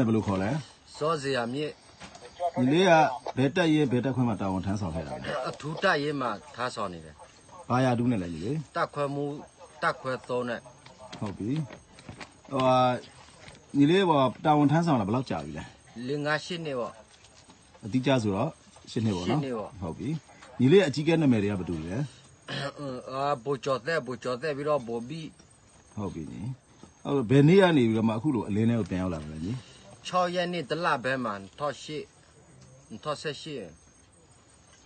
မဲ့ဘယ်လိုခေါ်လဲစောစရာမြစ်ညီလေးကဘယ်တက်ရေးဘယ်တက်ခွင့်မှာတာဝန်ထမ်းဆောင်ခဲ့တာလဲအထူးတက်ရေးမှာထားဆောင်နေတယ်ဘာရတူးနဲ့လဲညီလေးတက်ခွဲမှုတက်ခွဲ3နဲ့ဟုတ်ပြီဟိုညီလေးကတာဝန်ထမ်းဆောင်တာဘယ်လောက်ကြာပြီလဲ5-8နှစ်ပေါ့အတိအကျဆိုတော့10နှစ်ပေါ့နော်ဟုတ်ပြီညီလေးအကြီးကဲနာမည်တွေကဘာတူလဲဘိုကျော်တဲ့ပြီးတော့ဘိုဘီဟုတ်ပြီညီဟုတ်ဘယ်နေ့ကနေပြီးတော့မှအခုလိုအလင်းထဲကိုပြန်ရောက်လာတယ်ညီ6ရက်နေ့တလဘဲမှာ28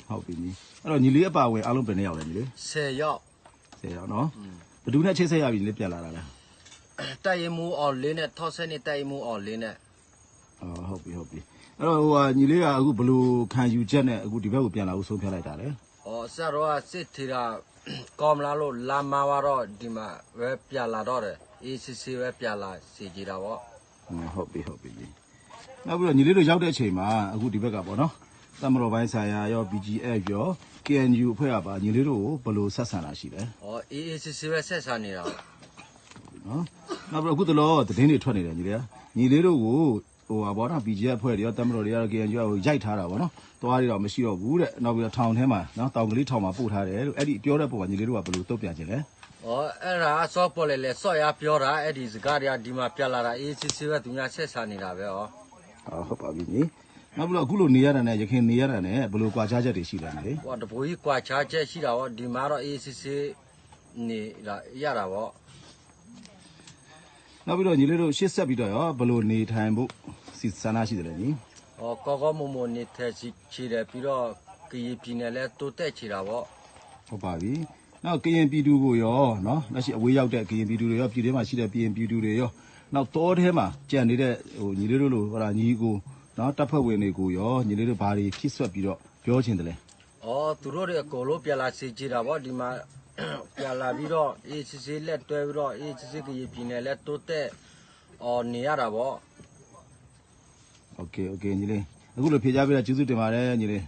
ဟုတ်ပြီညီအဲ့တော့ညီလေးအပါဝင်အားလုံးဘယ်နှစ်ယောက်လဲညီလေး10ယောက်နော်ဘယ်သူနဲ့ချိတ်ဆက်ရပြီညီလေးပြန်လာတာလဲတိုက်ရင်မူအောင်လေးနဲ့ထောက်ဆက်နေတိုက်ရင်မူအောင်လေးနဲ့ဟုတ်ပြီအဲ့တော့ညီလေးကအခုဘလို့ခံယူချက်နဲ့အခုဒီဘက်ကိုပြန်လာဖို့ဆုံးဖြတ်လိုက်တာလေဆရာတော်ကစစ်ထီတာကောမလာလို့လာမှာတော့ဒီမှာပဲပြန်လာတော့တယ်ACC ပဲပြန်လာစီကြည်တာပေါ့ဟုတ်ပြီနောက်ပြီးတော့ညီလေးတို့ရောက်တဲ့အချိန်မှာအခုဒီဘက်ကပေါ့နော်သမတော်ပိုင်းဆိုင်ရာရော BGF ရော KNU အဖွဲ့ကပါညီလေးတို့ကိုဘလို့ဆက်ဆံတာရှိလဲACC ပဲဆက်ဆံနေတာနော်နောက်ပြီးတော့အခုတလောသတင်းတွေထွက်နေတယ်ညီလေးတို့ကိုဘောနော် BGF အဖွဲ့တွေရောသမတော်တွေရော KNU ကိုရိုက်ထားတာပေါ့နော်သွားရတော့မရှိတော့ဘူးတဲ့နောက်ပြီးတော့ထောင်ထဲမှာနော်တောင်ကလေးထောင်မှာပို့ထားတယ်လို့အဲ့ဒီပြောတဲ့ပုံကညီလေးတို့ကဘလို့တုတ်ပြန်ခြင်းလဲအဲ့ဒါစောပေါ်လေစော့ရပြောတာအဲ့ဒီစကားတွေကဒီမှာပြလာတာ ACC ပဲသူများဆက်ဆံနေတာပဲဟုတ်ပါပြီညီနောက်ပြီးတော့အခုလိုနေရတာနဲ့ရခင်နေရတာနဲ့ဘယ်လိုကွာခြားချက်တွေရှိလဲညီတပူကြီးကွာခြားချက်ရှိတာပေါ့ဒီမှာတော့ ACC နေရတာပေါ့နောက်ပြီးတော့ညီလေးတို့ရှေ့ဆက်ပြီးတော့ရောဘယ်လိုနေထိုင်ဖို့စီစနာရှိတယ်လေညီကောမမနေထိုင်ချီတယ်ပြီးတော့ကရင်ပြည်နယ်လဲတိုးတက်ချီတာပေါ့ဟုတ်ပါပြီနောက်ကရင်ပြည်သူကိုရောနော်လက်ရှိအဝေးရောက်တဲ့ကရင်ပြည်သူတွေရောပြည်ထဲမှာရှိတဲ့ပြည်သူတွေရောနောက်တောထဲမှာကြံနေတဲ့ညီလေးတို့လိုညီကိုနော်တပ်ဖွဲ့ဝင်တွေကိုရောညီလေးတို့ဘာတွေဖြစ်ဆွတ်ပြီးတော့ပြောချင်တယ်လဲသူတို့တွေအကုန်လုံးပြန်လာစီကြတာပေါ့ဒီမှာပြန်လာပြီးတော့ ACC လက်တွဲပြီးတော့ ACC ကရင်ပြည်နယ်လဲတိုးတက်နေရတာပေါ့โอเคညီလေးအခုလိုဖြေကြပြတာကျေးဇူးတင်ပါတယ်ညီလေး